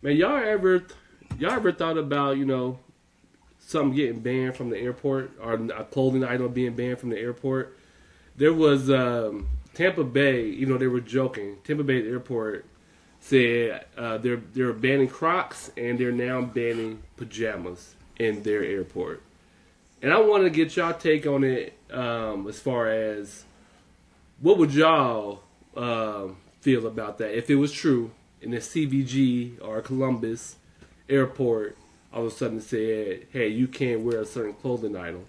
Man, y'all ever thought about something getting banned from the airport or a clothing item being banned from the airport? There was Tampa Bay. They were joking. Tampa Bay Airport said they're banning Crocs and they're now banning pajamas in their airport. And I want to get y'all take on it as far as what would y'all feel about that if it was true in the CVG or Columbus airport all of a sudden said, hey, you can't wear a certain clothing item.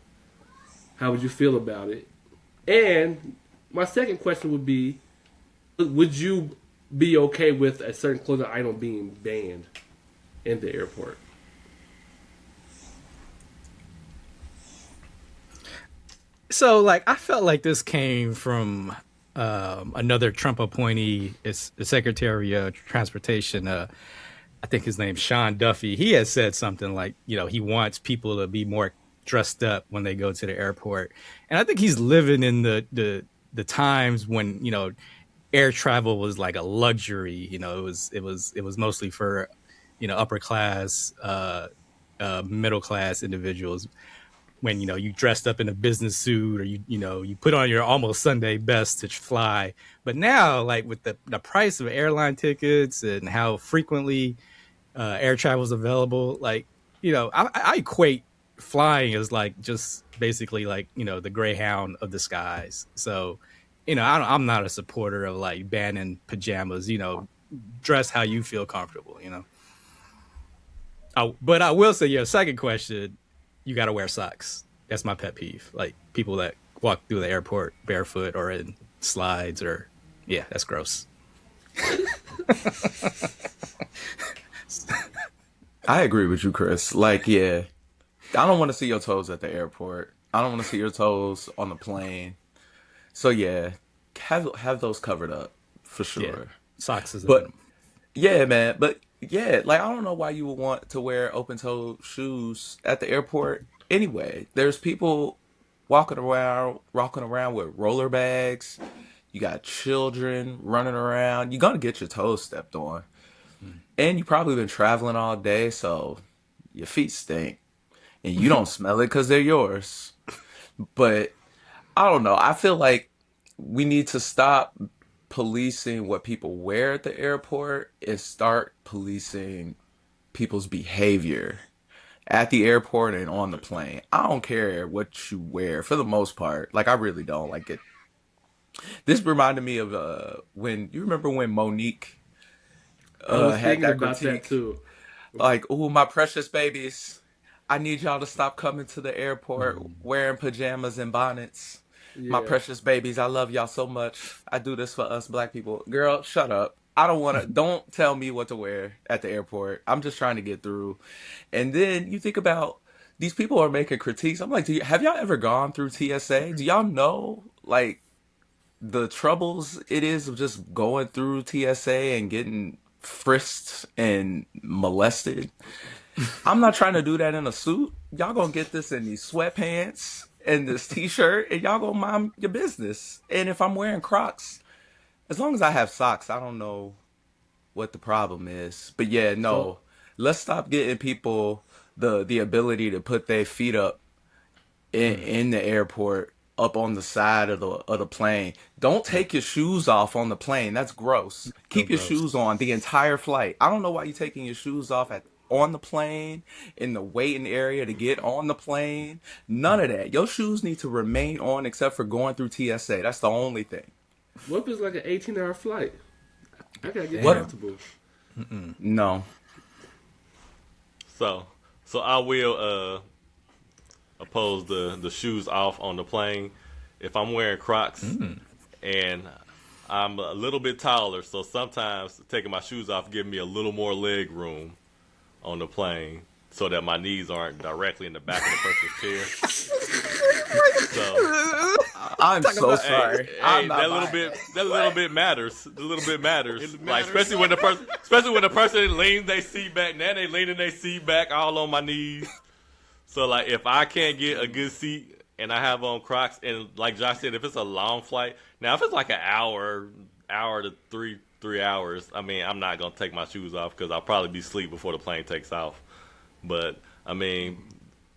How would you feel about it? And my second question would be, would you be okay with a certain clothing item being banned in the airport? So, like, I felt like this came from another Trump appointee, it's the Secretary of Transportation. I think his name's Sean Duffy. He has said something like, he wants people to be more dressed up when they go to the airport, and I think he's living in the times when air travel was like a luxury. It was mostly for upper class, middle class individuals, when you dressed up in a business suit, or you put on your almost Sunday best to fly. But now, like, with the price of airline tickets and how frequently air travel is available, like, I equate flying as like just basically like the Greyhound of the skies. So I'm not a supporter of like banning pajamas. Dress how you feel comfortable. But I will say, your second question, you got to wear socks. That's my pet peeve. Like, people that walk through the airport barefoot or in slides, or yeah, that's gross. I agree with you, Chris. Like, yeah, I don't want to see your toes at the airport. I don't want to see your toes on the plane. So yeah, have those covered up for Yeah, sure. socks is a But minimum. yeah, man. But yeah, like I don't know why you would want to wear open-toed shoes at the airport. Anyway, there's people walking around with roller bags. You got children running around. You're gonna get your toes stepped on, Mm. and you probably been traveling all day, so your feet stink, and you don't smell it because they're yours. But I don't know. I feel like we need to stop policing what people wear at the airport and start policing people's behavior at the airport and on the plane. I don't care what you wear for the most part. Like, I really don't like it. This reminded me of when you remember when Monique I was had thinking that about that critique, too. like, "Oh, my precious babies, I need y'all to stop coming to the airport Mm. wearing pajamas and bonnets. My Yeah. precious babies, I love y'all so much. I do this for us black people." Girl, shut up. I don't want to, don't tell me what to wear at the airport. I'm just trying to get through. And then you think about these people are making critiques. I'm like, have y'all ever gone through TSA? Do y'all know, like, the troubles it is of just going through TSA and getting frisked and molested? I'm not trying to do that in a suit. Y'all gonna get this in these sweatpants and this t-shirt, and y'all gonna mind your business. And if I'm wearing Crocs, as long as I have socks, I don't know what the problem is. But yeah, So no, let's stop getting people the ability to put their feet up Mm. in the airport, up on the side of the plane. Don't Yeah, take your shoes off on the plane. That's gross. so Keep your gross. shoes on the entire flight. I don't know why you're taking your shoes off at on the plane, in the waiting area to get on the plane. None Mm. of that. Your shoes need to remain on except for going through TSA. That's the only thing. what if it's like an 18-hour flight? I gotta get What? Damn. comfortable. Mm-mm. No. So, so I will oppose the shoes off on the plane. If I'm wearing Crocs Mm. and I'm a little bit taller, so sometimes taking my shoes off gives me a little more leg room on the plane, so that my knees aren't directly in the back of the person's chair. So, I'm Talk so about. hey, sorry. I'm hey, not buying that. that little bit matters. The little bit matters. It Like, matters. especially when the person leans their seat back. Now they leaning their seat back all on my knees. So, like, if I can't get a good seat and I have on Crocs, and like Josh said, if it's a long flight, now if it's like an hour to 3 hours, I mean, I'm not gonna take my shoes off because I'll probably be asleep before the plane takes off. But I mean,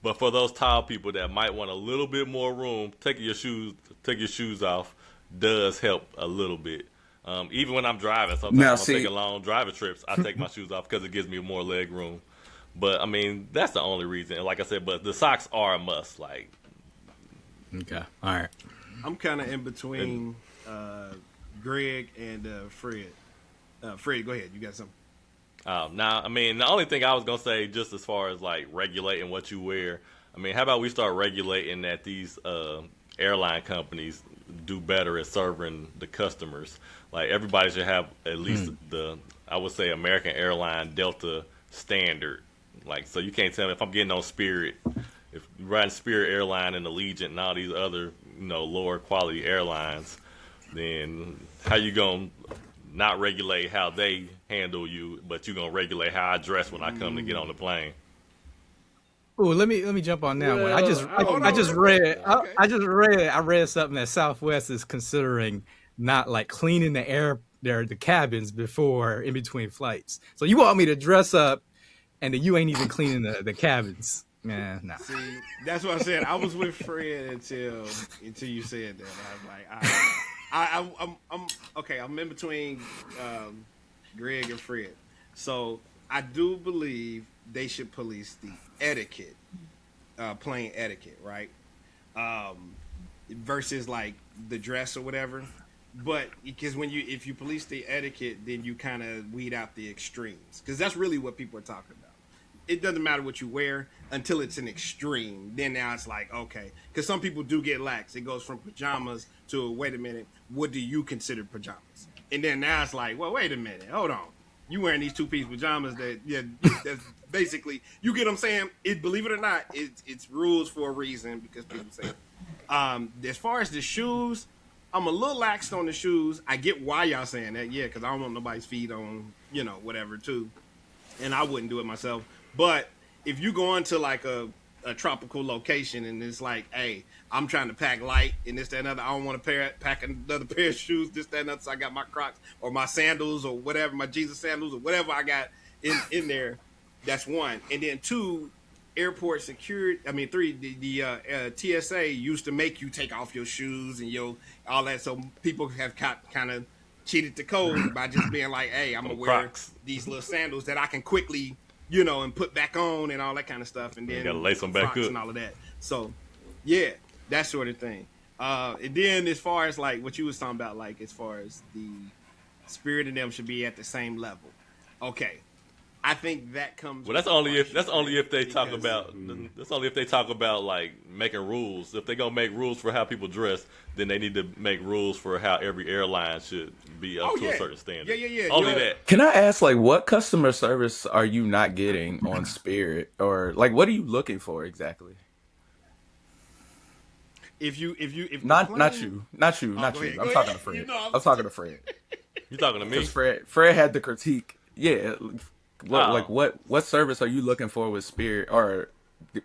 but for those tall people that might want a little bit more room, take your shoes off does help a little bit. Even when I'm driving, Now, sometimes I'm see, taking long driving trips. I take my shoes off because it gives me more leg room. But I mean, that's the only reason. And like I said, but the socks are a must. Like, Okay. All right. I'm kind of in between Greg and Fred. Fred, go ahead. You got something? now, I mean, the only thing I was gonna say, just as far as like regulating what you wear, I mean, how about we start regulating that these airline companies do better at serving the customers? Like everybody should have at least the, I would say, American Airline Delta standard. Like, so you can't tell me if I'm getting on Spirit, if you're riding Spirit Airline and Allegiant and all these other, lower quality airlines, then how you gonna not regulate how they handle you, but you gonna regulate how I dress when I come to get on the plane? Oh, let me jump on that one. Well, I just read Okay. I read something that Southwest is considering not like cleaning the cabins before in between flights. So you want me to dress up and then you ain't even cleaning the cabins? Man, nah. See, that's what I said. I was with Fred until you said that. I was like, I'm okay. I'm in between Greg and Fred. So I do believe they should police the etiquette, plane etiquette, right? Versus like the dress or whatever. But because if you police the etiquette, then you kind of weed out the extremes, because that's really what people are talking about. It doesn't matter what you wear until it's an extreme. Then now it's like, okay, because some people do get lax. It goes from pajamas to, wait a minute, what do you consider pajamas? And then now it's like, well, wait a minute, hold on. You wearing these two-piece pajamas that's basically, you get what I'm saying? Believe it or not, it's rules for a reason, because people say it. As far as the shoes, I'm a little laxed on the shoes. I get why y'all saying that, yeah, because I don't want nobody's feet on, whatever, too. And I wouldn't do it myself. But if you go into like a tropical location and it's like, hey, I'm trying to pack light and this, that, and other, I don't want to pack another pair of shoes, this, that, and other, so I got my Crocs or my sandals or whatever, my Jesus sandals or whatever I got in there. That's one. And then two, airport security. I mean, three, the TSA used to make you take off your shoes and all that. So people have kind of cheated the code by just being like, hey, I'm going to wear Crocs. these little sandals that I can quickly, and put back on and all that kind of stuff. And then You gotta lace them back Crocs up and all of that. So, yeah, that sort of thing. And then as far as like what you was talking about, like as far as the Spirit and them should be at the same level. Okay. I think that comes. Well, that's only if they talk because- about that's only if they talk about like making rules. If they're gonna make rules for how people dress, then they need to make rules for how every airline should be up to a certain standard. Yeah. Only that. can I ask, like, what customer service are you not getting on Spirit, or like, what are you looking for exactly? If Not the not plane- you, not you, not go you. ahead, I'm go talking ahead. to Fred. You know I'm talking to Fred. You talking to me? Because Fred had the critique. Yeah, what service are you looking for with Spirit, or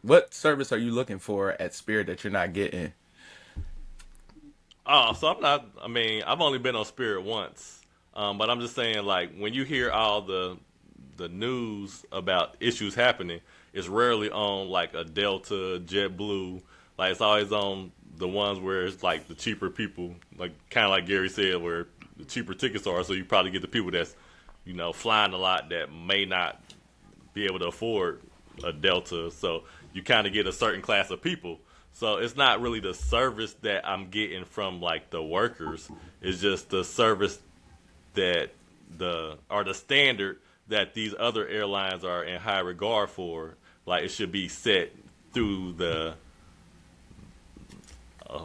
what service are you looking for at Spirit that you're not getting? Oh, so I'm not. I mean, I've only been on Spirit once, but I'm just saying, like, when you hear all the news about issues happening, it's rarely on like a Delta, JetBlue. Like, it's always on the ones where it's like the cheaper people, like kind of like Gary said, where the cheaper tickets are. So you probably get the people that's flying a lot that may not be able to afford a Delta. So you kind of get a certain class of people. So it's not really the service that I'm getting from like the workers. It's just the service that the standard that these other airlines are in high regard for. Like, it should be set through the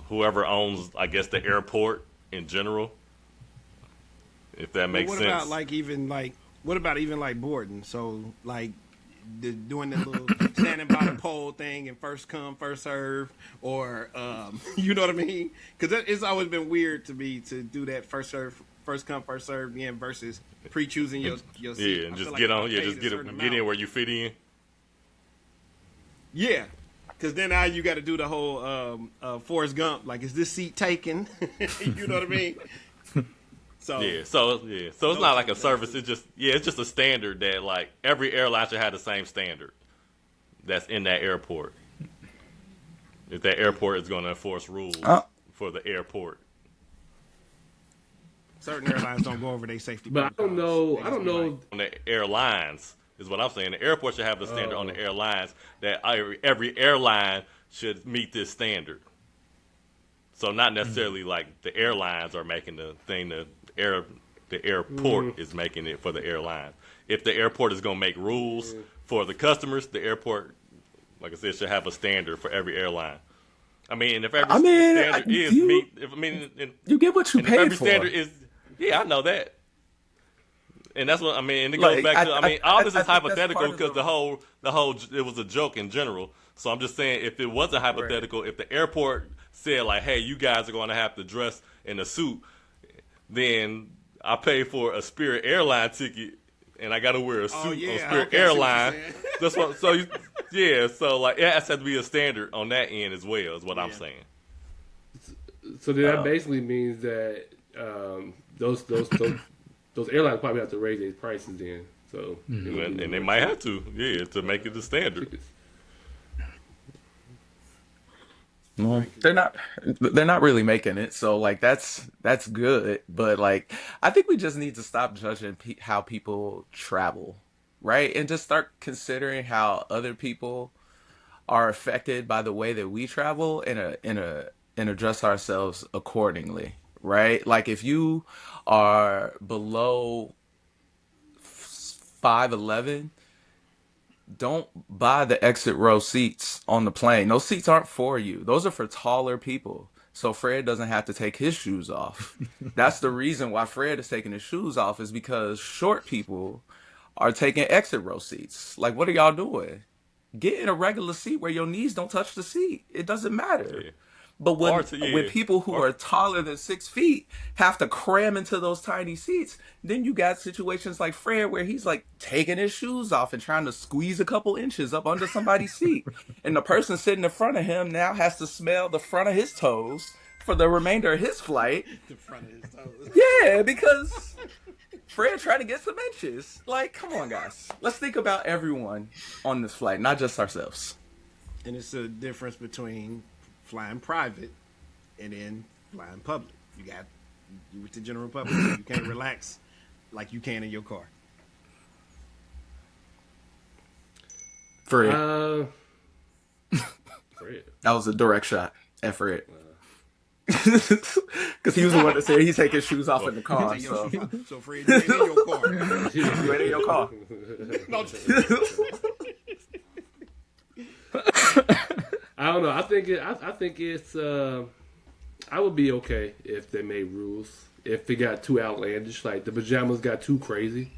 whoever owns, I guess, the airport in general. If that makes what sense. What about even like boarding? So like doing the little standing by the pole thing and first come first serve, or you know what I mean? Because it's always been weird to me to do that first come first serve again versus pre-choosing your seat. Yeah, and I just feel get like on. I Yeah, paid just a get certain in amount. where you fit in. Yeah, because then now you got to do the whole Forrest Gump. Like, is this seat taken? You know what I mean? So So it's not like a service. It's just a standard that like every airline should have the same standard that's in that airport. If that airport is going to enforce rules for the airport. certain airlines don't go over their safety. But I don't know. On the airlines is what I'm saying. The airport should have the standard on the airlines that every airline should meet this standard. So not necessarily like the airlines are making the thing. The airport is making it for the airline. If the airport is going to make rules for the customers, the airport, like I said, should have a standard for every airline. I mean, if every standard is you get what you paid every for. standard is, I know that. And that's what I mean. And it goes back to all this is hypothetical because the whole it was a joke in general. So I'm just saying, if it wasn't hypothetical, if the airport said like, "Hey, you guys are going to have to dress in a suit," then I pay for a Spirit airline ticket and I got to wear a suit on Spirit airline. That's what. So so like it has to be a standard on that end as well. Is what I'm saying. So then that basically means that those airlines probably have to raise their prices then. So and they might have to make it the standard. Well, they're not really making it, so like that's good. But like, I think we just need to stop judging how people travel, right, and just start considering how other people are affected by the way that we travel, and address ourselves accordingly, right? Like if you are below 5'11", don't buy the exit row seats on the plane. Those seats aren't for you. Those are for taller people. So Fred doesn't have to take his shoes off. That's the reason why Fred is taking his shoes off, is because short people are taking exit row seats. Like, what are y'all doing? Get in a regular seat where your knees don't touch the seat. It doesn't matter. Yeah. But when people who are taller than 6 feet have to cram into those tiny seats, then you got situations like Fred where he's like taking his shoes off and trying to squeeze a couple inches up under somebody's seat. And the person sitting in front of him now has to smell the front of his toes for the remainder of his flight. The front of his toes. Yeah, because Fred tried to get some inches. Like, come on, guys. Let's think about everyone on this flight, not just ourselves. And it's a difference between flying private and then flying public. You with the general public, so you can't relax like you can in your car. Fred. Fred. That was a direct shot at Fred. Because he was the one that said he's taking his shoes off in the car. So Fred, you ain't in your car. You ain't in your car. No, I don't know. I think it's. I would be okay if they made rules. If it got too outlandish, like the pajamas got too crazy,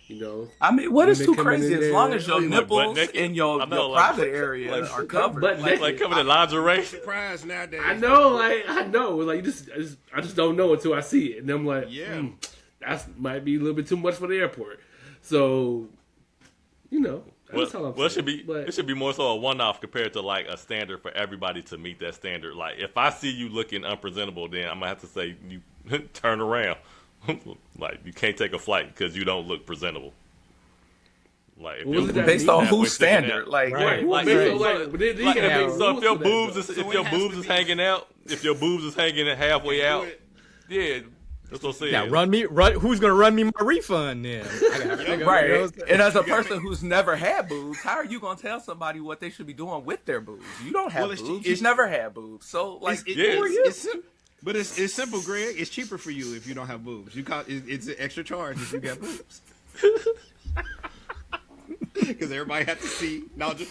you know. I mean, what is too crazy? As long as your Like nipples naked? in your private area are covered. Like coming in lingerie. surprise nowadays. I know. Like I just don't know until I see it, and I'm like, that might be a little bit too much for the airport. So, you know. That's all I'm saying. It should be more so a one-off compared to like a standard for everybody to meet that standard. Like if I see you looking unpresentable, then I'm gonna have to say you turn around. Like you can't take a flight because you don't look presentable. Like based on whose standard? Like, right. So if your boobs is hanging out, if your boobs is hanging halfway out, that's what I'm saying. Now who's gonna run me my refund then? Right. And as a person who's never had boobs, how are you gonna tell somebody what they should be doing with their boobs? You don't have boobs. You've never had boobs. So like, but it's simple, Greg. It's cheaper for you if you don't have boobs. It's an extra charge if you got boobs. Because everybody has to see. No, just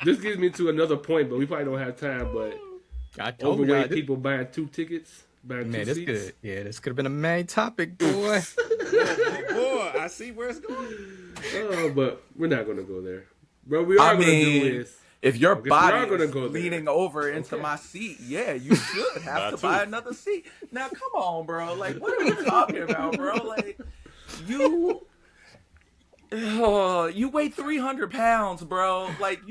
this gets me to another point, but we probably don't have time. But overweight people buying 2 tickets. Man, this could have been a main topic, boy. boy, I see where it's going. Oh, but we're not going to go there. Bro, we are going to do this. If your body is leaning over into my seat, you should have to buy another seat. Now, come on, bro. Like, what are we talking about, bro? Like, you weigh 300 pounds, bro. Like,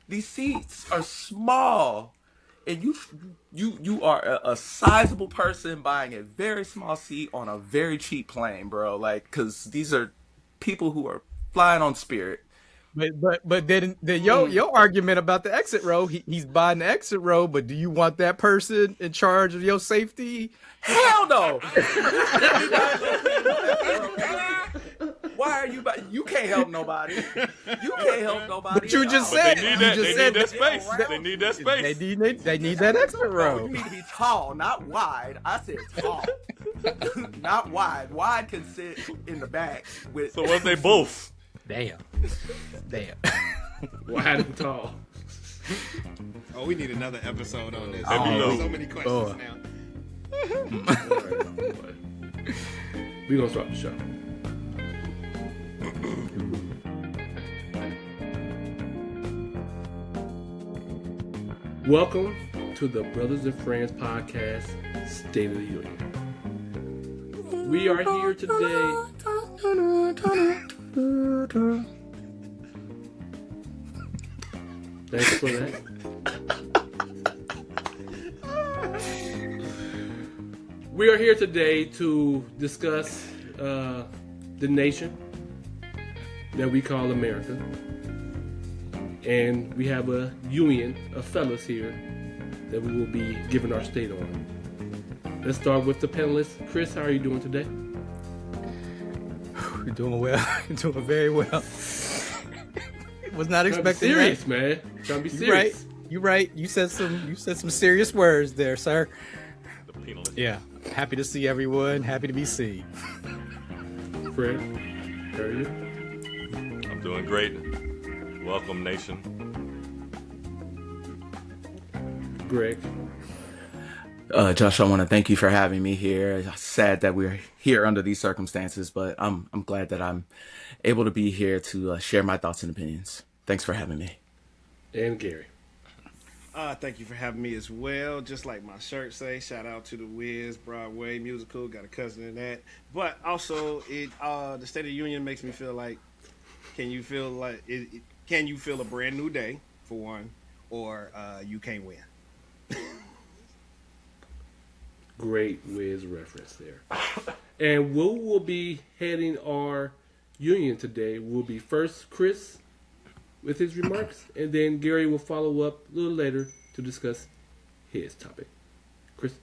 these seats are small. and you are a sizable person buying a very small seat on a very cheap plane, bro. Like, because these are people who are flying on Spirit. But then your argument about the exit row, he's buying the exit row, but do you want that person in charge of your safety? Hell no. Why are you? You can't help nobody. You can't help nobody. But you just But said they need that. you They just need said that space. They need that space. they need that exit Bro, row. you need to be tall, not wide. I said tall, not wide. Wide can sit in the back with. So was they both? Damn. Wide and tall. Oh, we need another episode on this. Let me know. So many questions now. We're going to start the show. Welcome to the Brothers and Friends podcast, State of the Union. We are here today. Thanks for that. We are here today to discuss the nation that we call America. And we have a union of fellas here that we will be giving our state on. Let's start with the panelists. Chris, how are you doing today? You're doing well. You're doing very well. Was not expecting serious, that. man. Trying to be You serious. right. You right. You said some serious words there, sir. The penalist. Yeah. Happy to see everyone. Happy to be seen. Fred, how are you? I'm doing great. Welcome, nation. Greg. Josh, I want to thank you for having me here. It's sad that we're here under these circumstances, but I'm glad that I'm able to be here to share my thoughts and opinions. Thanks for having me. And Gary. Thank you for having me as well. Just like my shirt say, shout out to the Wiz, Broadway musical. Got a cousin in that. But also, the State of the Union makes me feel like, can you feel a brand new day for one, or you can't win. Great Wiz reference there. And we will be heading our union today. Will be first Chris with his remarks, and then Gary will follow up a little later to discuss his topic. Chris?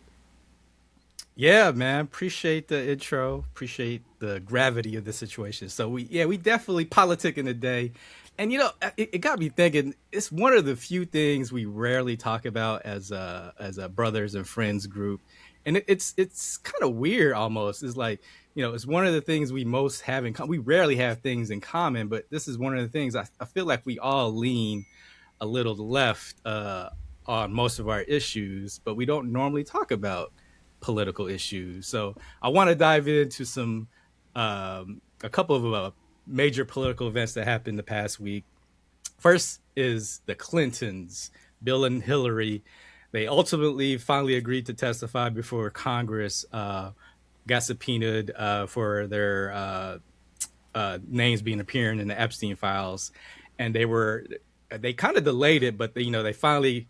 Yeah, man. Appreciate the intro. Appreciate the gravity of the situation. So we definitely politicking today. And it got me thinking, it's one of the few things we rarely talk about as a brothers and friends group. And it's kind of weird almost. It's like, it's one of the things we most have in common. We rarely have things in common, but this is one of the things I feel like we all lean a little left on most of our issues, but we don't normally talk about political issues. So I want to dive into some a couple of major political events that happened the past week. First is the Clintons, Bill and Hillary. They ultimately finally agreed to testify before Congress, got subpoenaed for their names appearing in the Epstein Files. And they kind of delayed it, but they finally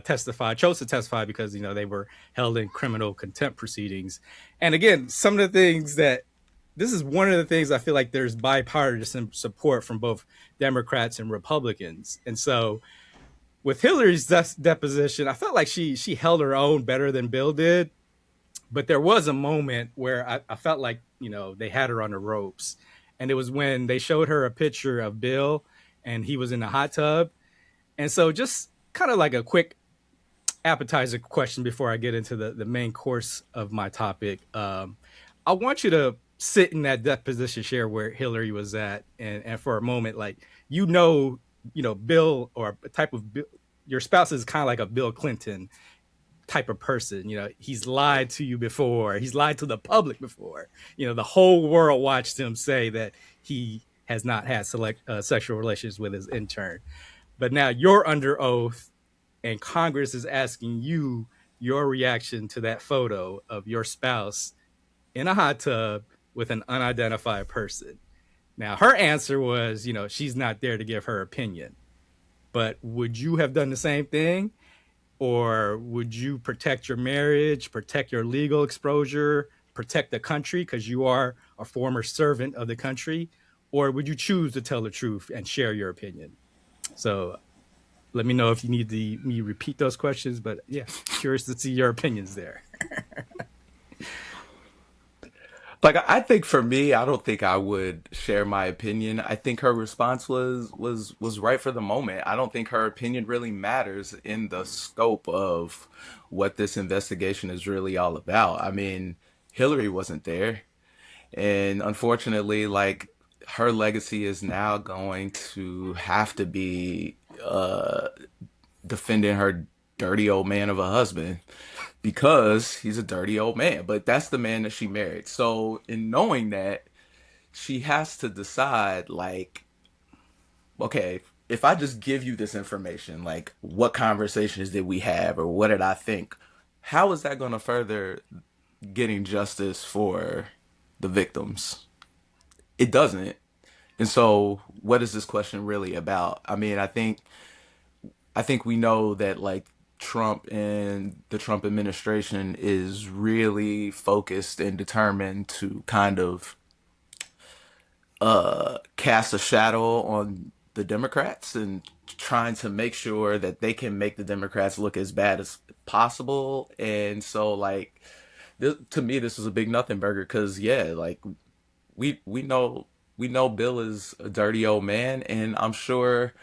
chose to testify because, they were held in criminal contempt proceedings. And again, some of the things this is one of the things I feel like there's bipartisan support from both Democrats and Republicans. And so with Hillary's deposition, I felt like she held her own better than Bill did. But there was a moment where I felt like, they had her on the ropes. And it was when they showed her a picture of Bill and he was in the hot tub. And so just kind of like a quick appetizer question before I get into the main course of my topic. I want you to sit in that deposition chair where Hillary was at. And for a moment, like, Bill or a type of Bill, your spouse is kind of like a Bill Clinton type of person. He's lied to you before. He's lied to the public before. The whole world watched him say that he has not had sexual relations with his intern. But now you're under oath and Congress is asking you your reaction to that photo of your spouse in a hot tub with an unidentified person. Now, her answer was, she's not there to give her opinion. But would you have done the same thing? or would you protect your marriage, protect your legal exposure, protect the country because you are a former servant of the country, or would you choose to tell the truth and share your opinion? So let me know if you need me repeat those questions, but yeah, curious to see your opinions there. Like I think for me, I don't think I would share my opinion. I think her response was right for the moment. I don't think her opinion really matters in the scope of what this investigation is really all about. I mean, Hillary wasn't there, and unfortunately, like her legacy is now going to have to be defending her dirty old man of a husband because he's a dirty old man. But that's the man that she married. So, in knowing that, she has to decide, like, okay, if I just give you this information, like, what conversations did we have or what did I think? How is that going to further getting justice for the victims? It doesn't. And so, what is this question really about? I mean, I think we know that like Trump and the Trump administration is really focused and determined to kind of cast a shadow on the Democrats and trying to make sure that they can make the Democrats look as bad as possible. And so like to me this was a big nothing burger because yeah, like we know Bill is a dirty old man, and I'm sure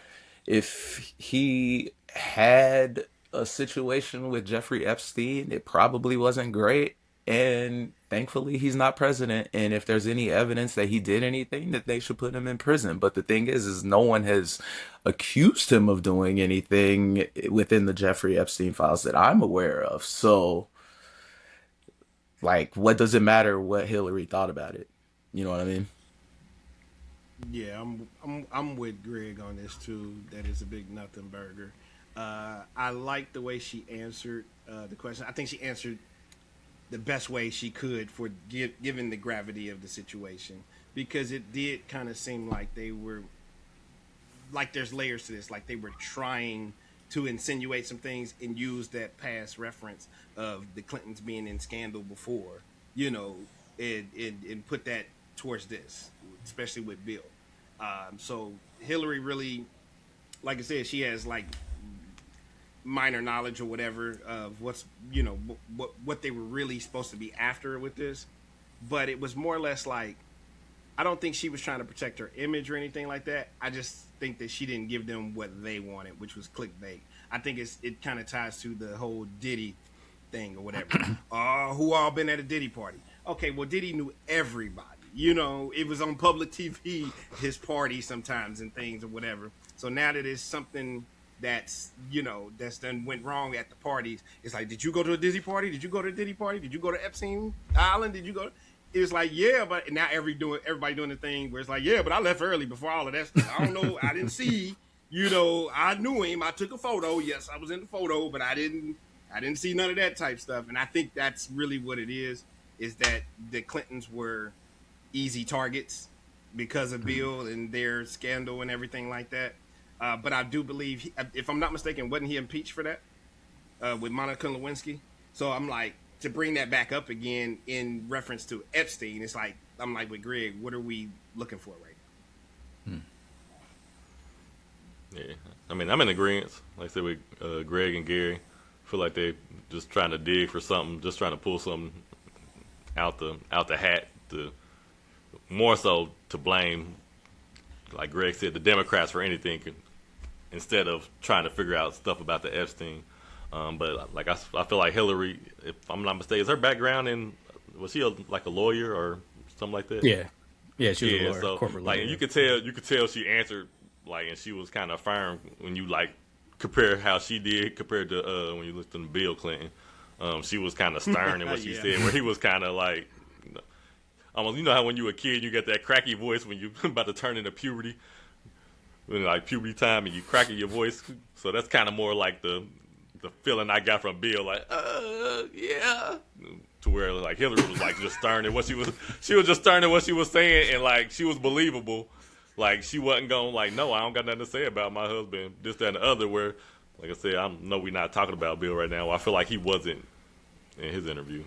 if he had a situation with Jeffrey Epstein, it probably wasn't great. And thankfully, he's not president. And if there's any evidence that he did anything, that they should put him in prison. But the thing is no one has accused him of doing anything within the Jeffrey Epstein files that I'm aware of. So, like, what does it matter what Hillary thought about it? You know what I mean? Yeah, I'm with Greg on this too. That is a big nothing burger. I like the way she answered the question. I think she answered the best way she could for given the gravity of the situation, because it did kind of seem like they were like there's layers to this, like they were trying to insinuate some things and use that past reference of the Clintons being in scandal before, you know, and put that towards this, especially with Bill. So Hillary really, like I said, she has like minor knowledge or whatever of what's, you know, what they were really supposed to be after with this. But it was more or less like, I don't think she was trying to protect her image or anything like that. I just think that she didn't give them what they wanted, which was clickbait. I think it kind of ties to the whole Diddy thing or whatever. Who all been at a Diddy party? Okay, well, Diddy knew everybody. You know, it was on public TV, his party sometimes and things or whatever. So now that it's something that's, you know, that's done went wrong at the parties, it's like, did you go to a Diddy party? Did you go to a Diddy party? Did you go to Epstein Island? Did you go? It was like, yeah, but now everybody doing the thing where it's like, yeah, but I left early before all of that stuff. I don't know. I didn't see, you know, I knew him. I took a photo. Yes, I was in the photo, but I didn't see none of that type stuff. And I think that's really what it is that the Clintons were easy targets because of Bill and their scandal and everything like that. But I do believe, if I'm not mistaken, wasn't he impeached for that with Monica Lewinsky? So I'm like, to bring that back up again in reference to Epstein, it's like, I'm like with Greg, what are we looking for right now? Yeah, I mean, I'm in agreement. Like I said, with Greg and Gary, I feel like they just trying to dig for something, just trying to pull something out the hat, to more so to blame, like Greg said, the Democrats for anything, instead of trying to figure out stuff about the Epstein. But like I feel like Hillary, if I'm not mistaken, is her background in, was she like a lawyer or something like that? Yeah, she was a lawyer, so corporate like, lawyer. and you could tell she answered like, and she was kind of firm when you like compare how she did compared to when you looked at Bill Clinton. She was kind of stern in what she said, where he was kind of like, almost, you know how when you were a kid you get that cracky voice when you about to turn into puberty, when like puberty time and you cracking your voice. So that's kind of more like the feeling I got from Bill, like, yeah. To where like Hillary was like just stern at what she was just stern at what she was saying, and like she was believable. Like she wasn't going like, no, I don't got nothing to say about my husband, this, that, and the other. Where Like I said, I know we're not talking about Bill right now. I feel like he wasn't in his interview,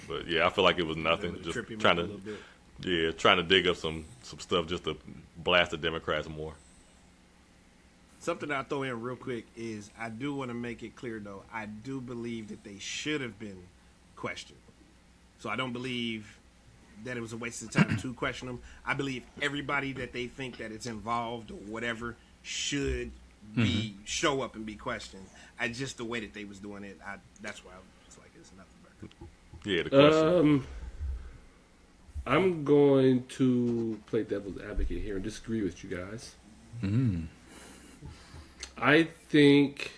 but yeah, I feel like it was nothing. It would Just trip him trying up a to, little bit. yeah, trying to dig up some stuff just to blast the Democrats more. Something I'll throw in real quick is I do want to make it clear, though. I do believe that they should have been questioned. So I don't believe that it was a waste of time to question them. I believe everybody that they think that it's involved or whatever should be show up and be questioned. Just the way that they was doing it, that's why I was like, it's nothing but. Yeah, the question. I'm going to play devil's advocate here and disagree with you guys. I think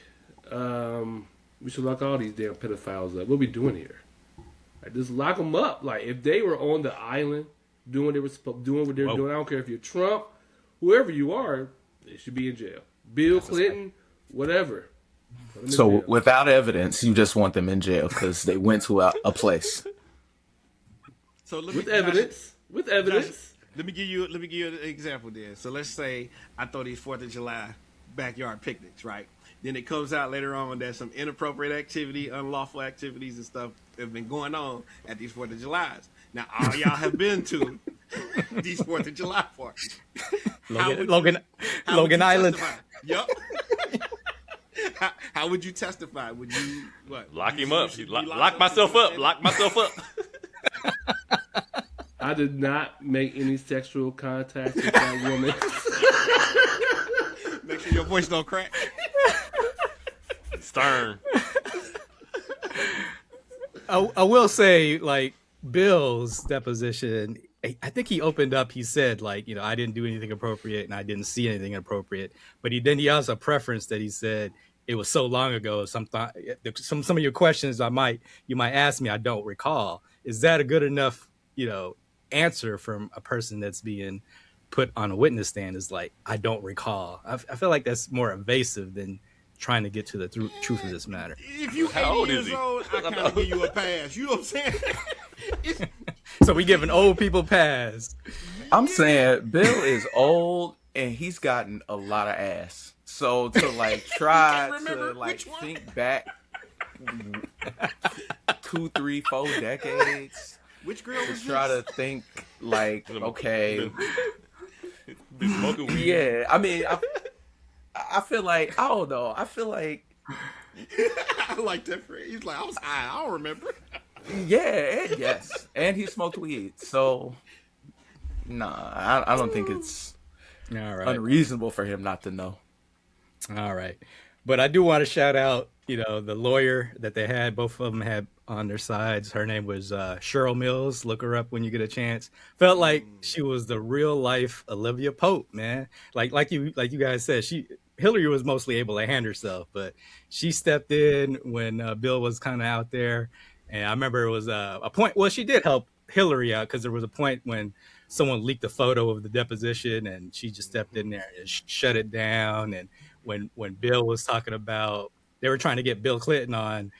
we should lock all these damn pedophiles up. What are we doing here? Like, just lock them up. Like, if they were on the island doing what they were doing what they were doing, I don't care if you're Trump, whoever you are, they should be in jail. Bill Clinton, whatever. So without evidence, you just want them in jail because they went to a place. So with evidence. Josh, let me give you an example there. So let's say I throw these 4th of July backyard picnics, right? Then it comes out later on that some inappropriate activity, unlawful activities and stuff have been going on at these 4th of Julys. Now, all y'all have been to these 4th of July parties. Logan Island. Yep. How would you testify? Would you what? Lock him up. Lock myself up. Lock myself up. I did not make any sexual contact with that woman. Make sure your voice don't crack. Stern. I will say, like, Bill's deposition, I think he opened up, he said, like, you know, I didn't do anything appropriate and I didn't see anything inappropriate. But he also preferenced that he said it was so long ago. Some of your questions you might ask me, I don't recall. Is that a good enough, you know, answer from a person that's being put on a witness stand? Is like, I don't recall. I feel like that's more evasive than trying to get to the truth of this matter. If you 80 years old, I kind of give you a pass. You know what I'm saying? So we giving old people pass. I'm saying Bill is old and he's gotten a lot of ass. So to like try to like think back 2, 3, 4 decades. Which girl was try this? to think like, okay. Be smoking weed. Yeah, I mean, I feel like, I don't know. I feel like. I like that phrase. He's like, I was high. I don't remember. Yeah, yes. And he smoked weed. So, nah, I don't think it's unreasonable for him not to know. All right. But I do want to shout out, you know, the lawyer that they had. Both of them had on their sides. Her name was Cheryl Mills. Look her up when you get a chance. Felt like she was the real life Olivia Pope, man. Like you guys said, Hillary was mostly able to hand herself, but she stepped in when Bill was kind of out there. And I remember it was a point. Well, she did help Hillary out because there was a point when someone leaked a photo of the deposition, and she just stepped in there and shut it down. And when Bill was talking about, they were trying to get Bill Clinton on,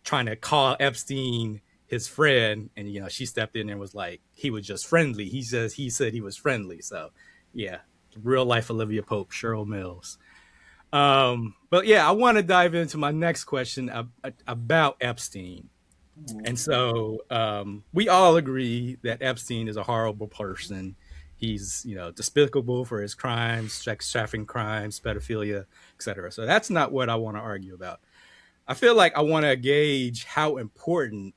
trying to call Epstein his friend, and you know, she stepped in and was like, he was just friendly. He said he was friendly. So yeah, real life Olivia Pope, Cheryl Mills. But yeah, I want to dive into my next question about Epstein. And so we all agree that Epstein is a horrible person. He's, you know, despicable for his crimes, sex trafficking crimes, pedophilia, etc. So that's not what I want to argue about. I feel like I want to gauge how important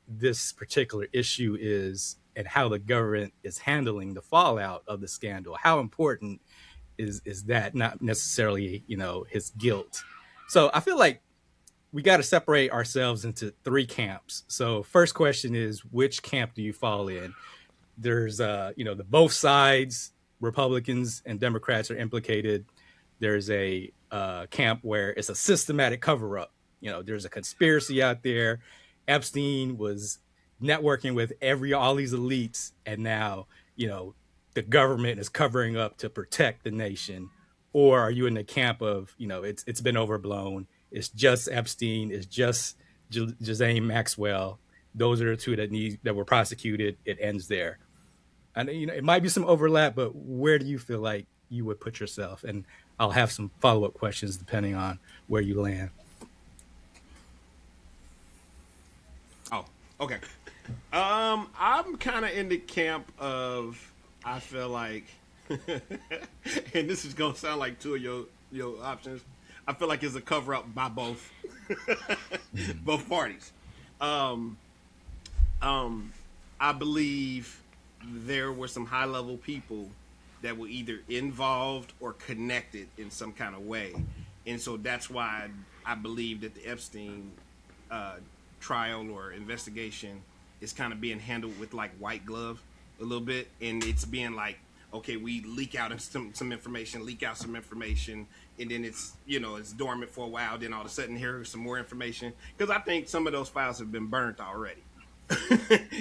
this particular issue is and how the government is handling the fallout of the scandal. How important is that, not necessarily, you know, his guilt. So I feel like we got to separate ourselves into 3 camps. So first question is, which camp do you fall in? There's, you know, the both sides, Republicans and Democrats are implicated. There's a camp where it's a systematic cover up. You know, there's a conspiracy out there. Epstein was networking with all these elites, and now, you know, the government is covering up to protect the nation. Or are you in the camp of, you know, it's been overblown? It's just Epstein. It's just Ghislaine Maxwell. Those are the 2 that were prosecuted. It ends there. And, you know, it might be some overlap, but where do you feel like you would put yourself? And I'll have some follow-up questions depending on where you land. Oh, okay. I'm kind of in the camp of, I feel like, and this is gonna sound like two of your options. I feel like it's a cover up by both both parties. Um, I believe there were some high level people that were either involved or connected in some kind of way, and so that's why I believe that the Epstein trial or investigation is kind of being handled with like white glove a little bit, and it's being like, okay, we leak out some information, and then it's, you know, it's dormant for a while, then all of a sudden here's some more information, because I think some of those files have been burnt already.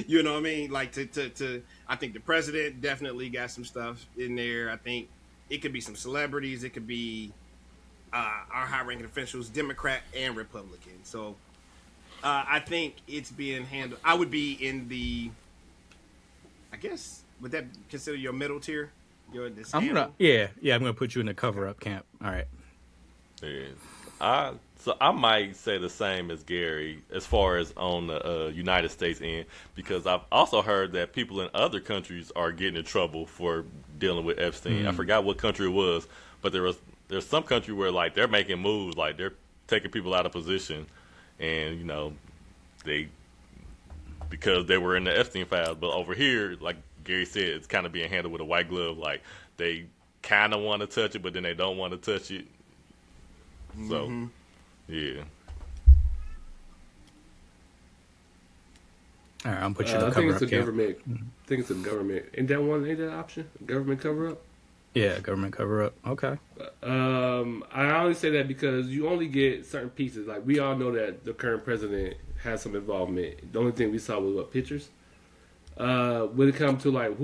You know what I mean? Like I think the president definitely got some stuff in there. I think it could be some celebrities, it could be our high-ranking officials, Democrat and Republican. So I think it's being handled. I would be in the, I guess, would that consider your middle tier? I'm gonna put you in the cover-up camp. All right. Yeah. So I might say the same as Gary as far as on the United States end, because I've also heard that people in other countries are getting in trouble for dealing with Epstein. I forgot what country it was, but there's some country where like they're making moves, like they're taking people out of position, and you know because they were in the Epstein files. But over here, like Gary said, it's kind of being handled with a white glove. Like they kind of want to touch it, but then they don't want to touch it. So, yeah. All right, I'm putting you in the I think cover-up it's a camp. government. I think it's a government. Ain't that one? Ain't that an option? Government cover up. Yeah, government cover-up. Okay. I only say that because you only get certain pieces. Like we all know that the current president has some involvement. The only thing we saw was what, pictures. When it comes to like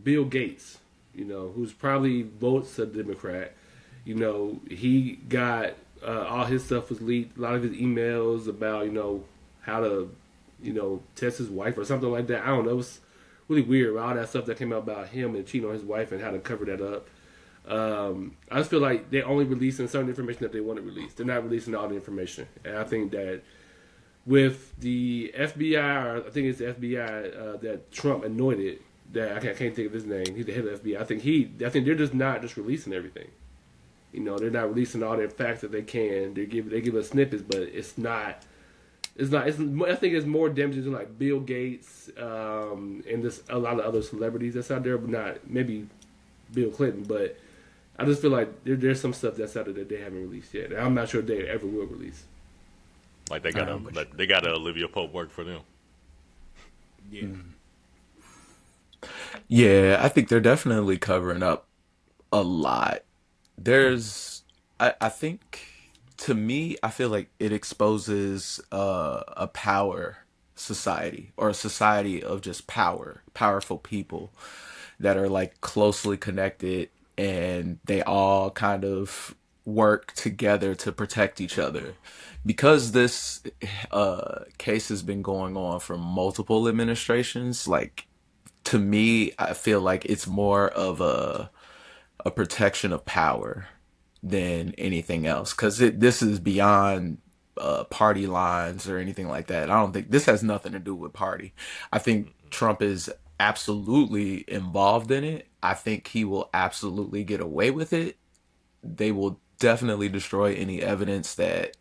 Bill Gates, you know, who's probably votes a Democrat. You know, he got all his stuff was leaked. A lot of his emails about, you know, how to, you know, test his wife or something like that. I don't know. It was really weird. All that stuff that came out about him and cheating on his wife and how to cover that up. I just feel like they're only releasing certain information that they want to release. They're not releasing all the information. And I think that with the FBI, or I think it's the FBI that Trump anointed, that I can't think of his name. He's the head of the FBI. I think they're just not just releasing everything. You know, they're not releasing all their facts that they can. They give us snippets, but it's not. I think it's more damaging to like Bill Gates and just a lot of other celebrities that's out there, but not maybe Bill Clinton. But I just feel like there's some stuff that's out there that they haven't released yet. And I'm not sure they ever will release. Like they got a Olivia Pope work for them. Yeah. Yeah, I think they're definitely covering up a lot. I think, to me, I feel like it exposes a power society, or a society of just powerful people that are like closely connected, and they all kind of work together to protect each other. Because this case has been going on for multiple administrations, like, to me, I feel like it's more of a protection of power than anything else, because this is beyond party lines or anything like that. I don't think this has nothing to do with party. I think Trump is absolutely involved in it. I think he will absolutely get away with it. They will definitely destroy any evidence that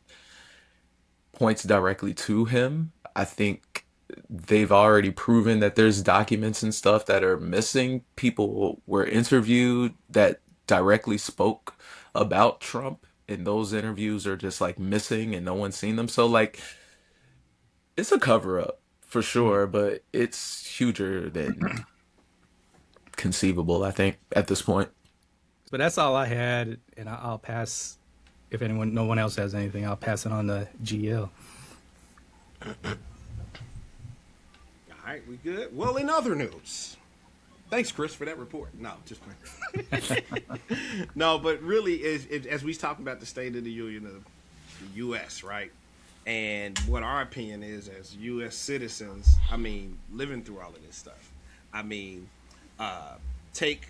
points directly to him. I think they've already proven that there's documents and stuff that are missing. People were interviewed that directly spoke about Trump, and those interviews are just like missing and no one's seen them. So like, it's a cover up for sure, but it's huger than conceivable, I think, at this point. But that's all I had, and I'll pass. If no one else has anything, I'll pass it on to GL. All right, we good? Well, in other news, thanks, Chris, for that report. No, just playing. No, but really, as we talk about the State of the Union of the U.S., right? And what our opinion is as U.S. citizens, I mean, living through all of this stuff. I mean, take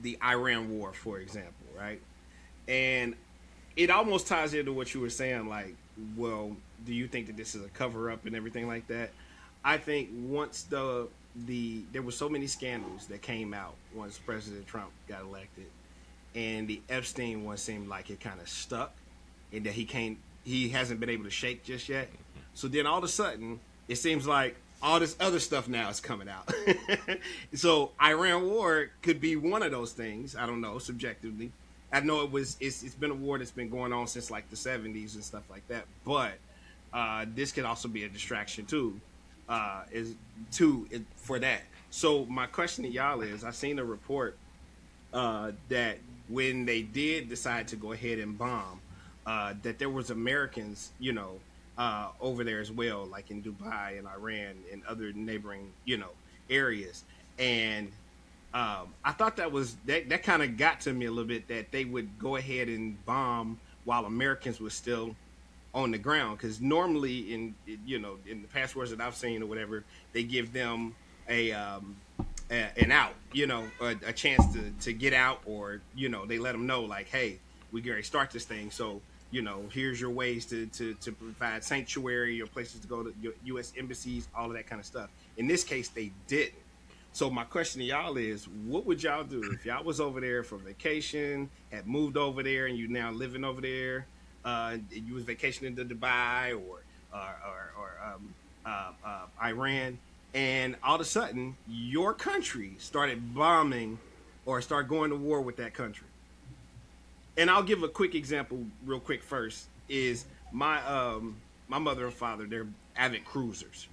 the Iran War, for example, right? And it almost ties into what you were saying, like, well, do you think that this is a cover up and everything like that? I think once there were so many scandals that came out once President Trump got elected, and the Epstein one seemed like it kind of stuck, and that he hasn't been able to shake just yet. So then all of a sudden, it seems like all this other stuff now is coming out. So Iran War could be one of those things. I don't know, subjectively. I know it's been a war that's been going on since like the 70s and stuff like that. But this could also be a distraction too, for that. So my question to y'all is: I seen a report that when they did decide to go ahead and bomb, that there was Americans, over there as well, like in Dubai and Iran and other neighboring, areas. And I thought that kind of got to me a little bit, that they would go ahead and bomb while Americans were still on the ground. Because normally in the past wars that I've seen or whatever, they give them an out, a chance to get out, or, they let them know like, hey, we going to start this thing. So, here's your ways to provide sanctuary or places to go to, your U.S. embassies, all of that kind of stuff. In this case, they didn't. So my question to y'all is, what would y'all do if y'all was over there for vacation, had moved over there, and you now living over there, you was vacationing to Dubai or Iran, and all of a sudden your country started bombing or start going to war with that country? And I'll give a quick example real quick first. Is my mother and father, they're avid cruisers.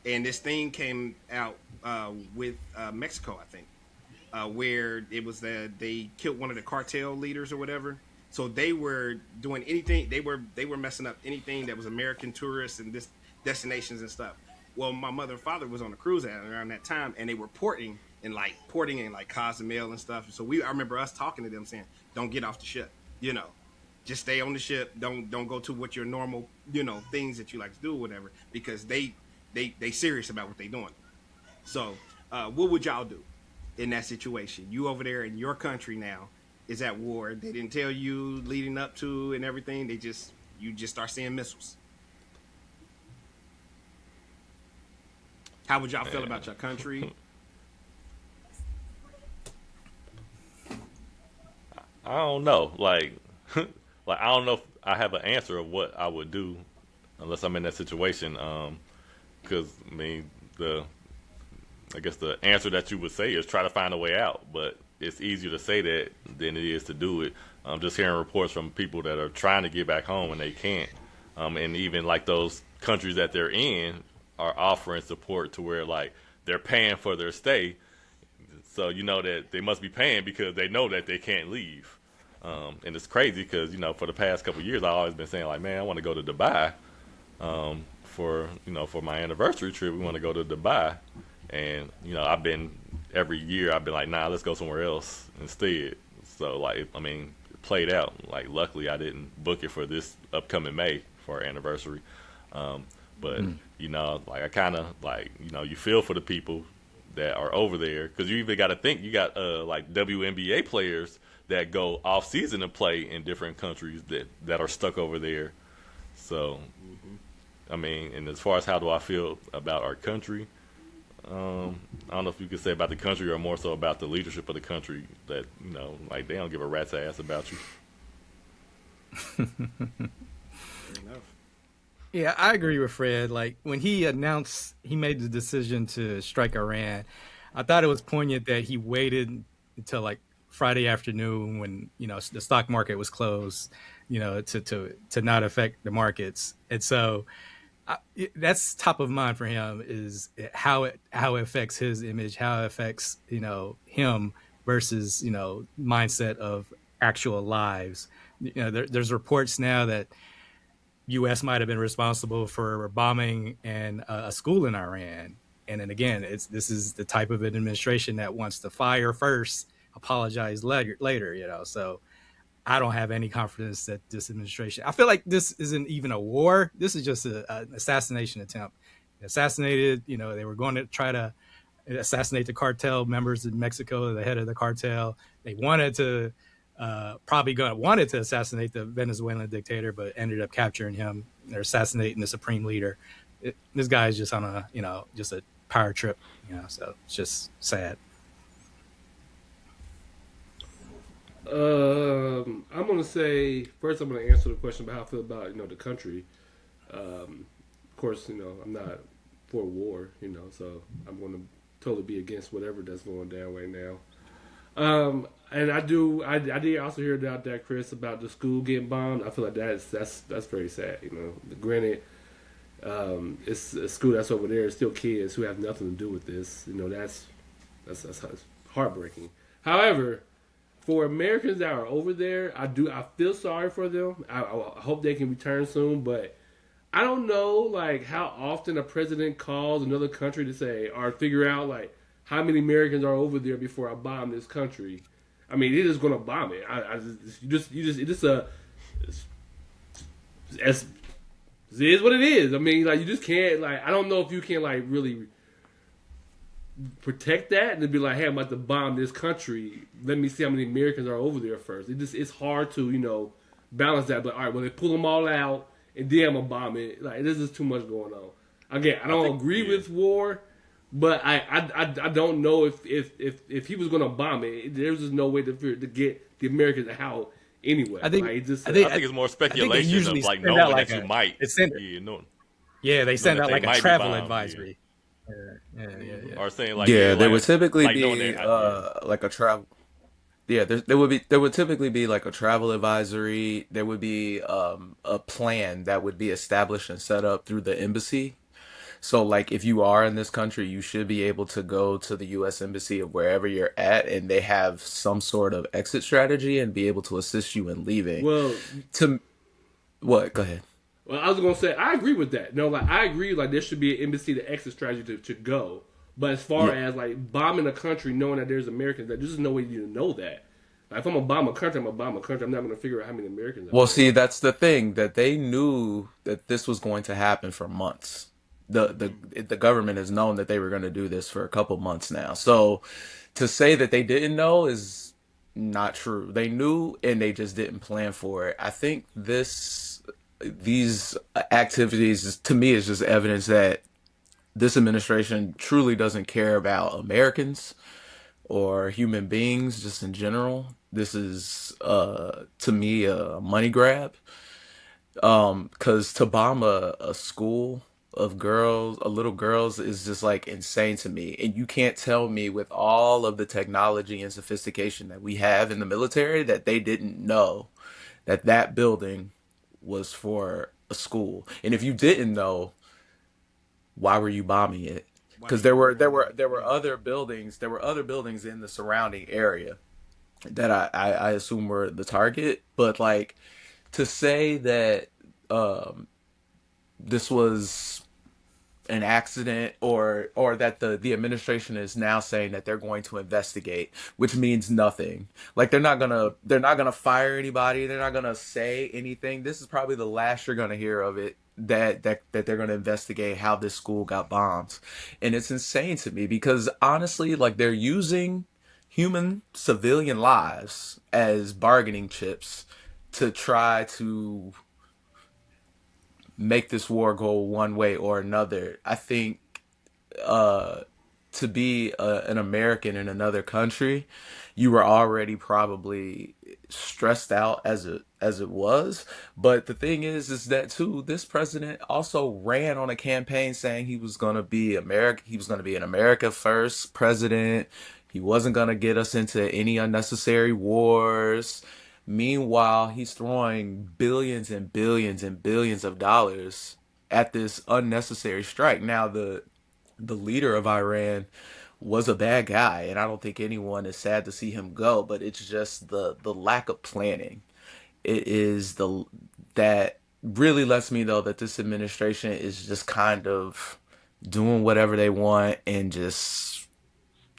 And this thing came out with Mexico, I think, where it was they killed one of the cartel leaders or whatever. So they were doing anything. They were messing up anything that was American tourists and destinations and stuff. Well, my mother and father was on a cruise around that time, and they were porting in like Cozumel and stuff. So I remember us talking to them saying, "Don't get off the ship, just stay on the ship. Don't go to what your normal, things that you like to do or whatever, because they serious about what they doing." So what would y'all do in that situation? You over there in your country now is at war. They didn't tell you leading up to and everything. You just start seeing missiles. How would y'all feel about your country? I don't know. Like I don't know if I have an answer of what I would do unless I'm in that situation. Because I guess the answer that you would say is try to find a way out, but it's easier to say that than it is to do it. Just hearing reports from people that are trying to get back home and they can't, and even like those countries that they're in are offering support to where like they're paying for their stay, so that they must be paying because they know that they can't leave. And it's crazy because for the past couple of years I've always been saying like, man, I want to go to Dubai. For my anniversary trip, we want to go to Dubai, and every year I've been like, nah, let's go somewhere else instead. So like, it played out. Like, luckily I didn't book it for this upcoming May for our anniversary. But like I kind of like, you feel for the people that are over there, because you even got to think you got like WNBA players that go off season to play in different countries that are stuck over there. So. And as far as how do I feel about our country, I don't know if you could say about the country or more so about the leadership of the country that, like they don't give a rat's ass about you. Fair enough. Yeah, I agree with Fred. Like when he announced he made the decision to strike Iran, I thought it was poignant that he waited until like Friday afternoon when, the stock market was closed, to not affect the markets. And so that's top of mind for him, is how it affects his image, how it affects him versus mindset of actual lives. There's reports now that U.S. might have been responsible for bombing a school in Iran, and then again, this is the type of administration that wants to fire first, apologize later. So I don't have any confidence that this administration, I feel like this isn't even a war. This is just an assassination attempt. Assassinated, they were going to try to assassinate the cartel members in Mexico, the head of the cartel. They wanted to assassinate the Venezuelan dictator, but ended up capturing him. They're assassinating the supreme leader. This guy's just on a just a power trip. So it's just sad. I'm gonna say first. I'm gonna answer the question about how I feel about the country. Of course, I'm not for war. So I'm gonna totally be against whatever that's going down right now. And I did also hear about that, Chris, about the school getting bombed. I feel like that's very sad. Granted, it's a school that's over there. It's still kids who have nothing to do with this. That's heartbreaking. However, for Americans that are over there, I feel sorry for them. I hope they can return soon, but I don't know like how often a president calls another country to say or figure out like how many Americans are over there before I bomb this country. I mean, they're just gonna bomb it. It is what it is. I mean, like you just can't like. I don't know if you can like really protect that and then be like, hey, I'm about to bomb this country. Let me see how many Americans are over there first. It's hard to balance that. But all right, well they pull them all out and then I'm gonna bomb it. Like there's just too much going on. Again, I don't agree with war, but I don't know if he was gonna bomb it. There's just no way to get the Americans out anyway. I think it's more speculation of like knowing that you might. Yeah, they send out like a travel advisory. Yeah. Or saying like there would typically be like a travel. Yeah, there would typically be like a travel advisory. There would be a plan that would be established and set up through the embassy. So like if you are in this country, you should be able to go to the US embassy of wherever you're at and they have some sort of exit strategy and be able to assist you in leaving. Well, what? Go ahead. Well, I was gonna say I agree with that. No, like I agree. Like there should be an embassy to exit strategy to go. But as far as like bombing a country, knowing that there's Americans, there's just no way you to know that. Like if I'm gonna bomb a country, I'm gonna bomb a country. I'm not gonna figure out how many Americans. Well, see, that's the thing that they knew that this was going to happen for months. The government has known that they were going to do this for a couple months now. So to say that they didn't know is not true. They knew and they just didn't plan for it. I think these activities to me is just evidence that this administration truly doesn't care about Americans or human beings just in general. This is to me a money grab. Because to bomb a school of little girls is just like insane to me. And you can't tell me with all of the technology and sophistication that we have in the military that they didn't know that building was for a school. And if you didn't know, why were you bombing it? Because there were other buildings in the surrounding area that I assume were the target. But like to say that this was an accident or that the administration is now saying that they're going to investigate, which means nothing. Like they're not gonna fire anybody. They're not gonna say anything. This is probably the last you're gonna hear of it that they're gonna investigate how this school got bombed. And it's insane to me because honestly, like they're using human civilian lives as bargaining chips to try to make this war go one way or another. I think to be an American in another country, you were already probably stressed out as it was. But the thing is that too, this president also ran on a campaign saying he was going to be America. He was going to be an America first president. He wasn't going to get us into any unnecessary wars. Meanwhile, he's throwing billions and billions and billions of dollars at this unnecessary strike. Now, the leader of Iran was a bad guy, and I don't think anyone is sad to see him go, but it's just the lack of planning. It is that really lets me know that this administration is just kind of doing whatever they want and just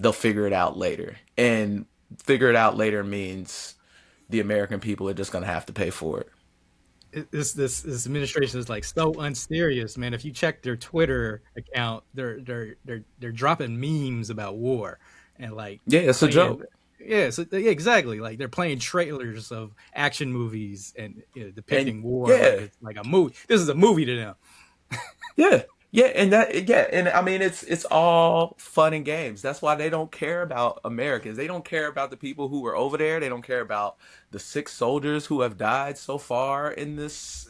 they'll figure it out later. And figure it out later means the American people are just going to have to pay for it. This administration is like so unserious, man. If you check their Twitter account, they're dropping memes about war and like it's a joke. Yeah, so yeah, exactly. Like they're playing trailers of action movies and And depicting war like yeah, it's like a movie. This is a movie to them. yeah, yeah, and I mean it's all fun and games. That's why they don't care about Americans. They don't care about the people who were over there. They don't care about the 6 soldiers who have died so far in this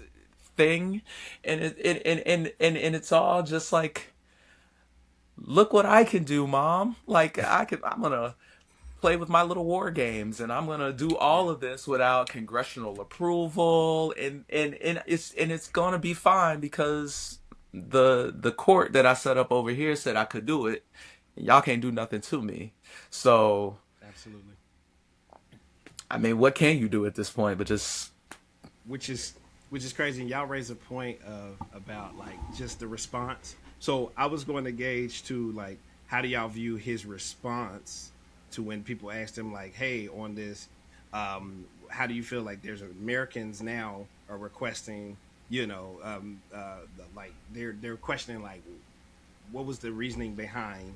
thing, and and it's all just like, look what I can do, mom. Like I'm gonna play with my little war games, and I'm gonna do Yeah. all of this without congressional approval, and it's gonna be fine because the court that I set up over here said I could do it. Y'all can't do nothing to me. So Absolutely. I mean, what can you do at this point? But just which is which is crazy. And y'all raise a point of about like just the response. So I was going to gauge to like how do y'all view his response to when people asked him like, hey, on this, how do you feel like there's Americans now are requesting, like they're questioning like what was the reasoning behind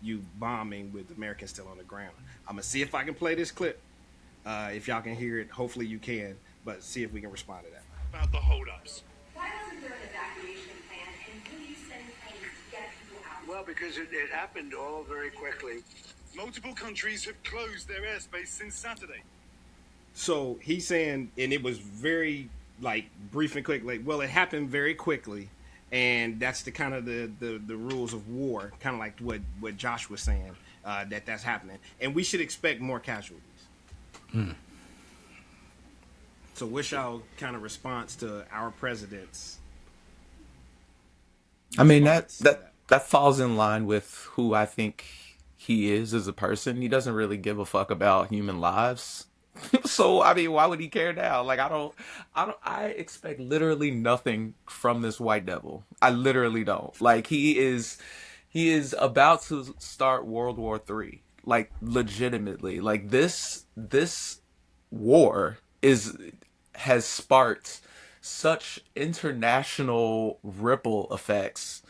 you bombing with Americans still on the ground? I'm gonna see if I can play this clip. If y'all can hear it, hopefully you can. But see if we can respond to that. About the holdups. Why wasn't there an evacuation plan, and will you send planes to get people out? Well, because it happened all very quickly. Multiple countries have closed their airspace since Saturday. So he's saying, and it was very like brief and quick. Like, well, it happened very quickly, and that's the kind of the rules of war, kind of like what Josh was saying, that's happening, and we should expect more casualties. So what's y'all kind of response to our president's I mean response to that falls in line with who I think he is as a person. He doesn't really give a fuck about human lives. So I mean, why would he care now? Like I expect literally nothing from this white devil. I literally don't. Like he is about to start World War III. Like legitimately. Like this war is has sparked such international ripple effects.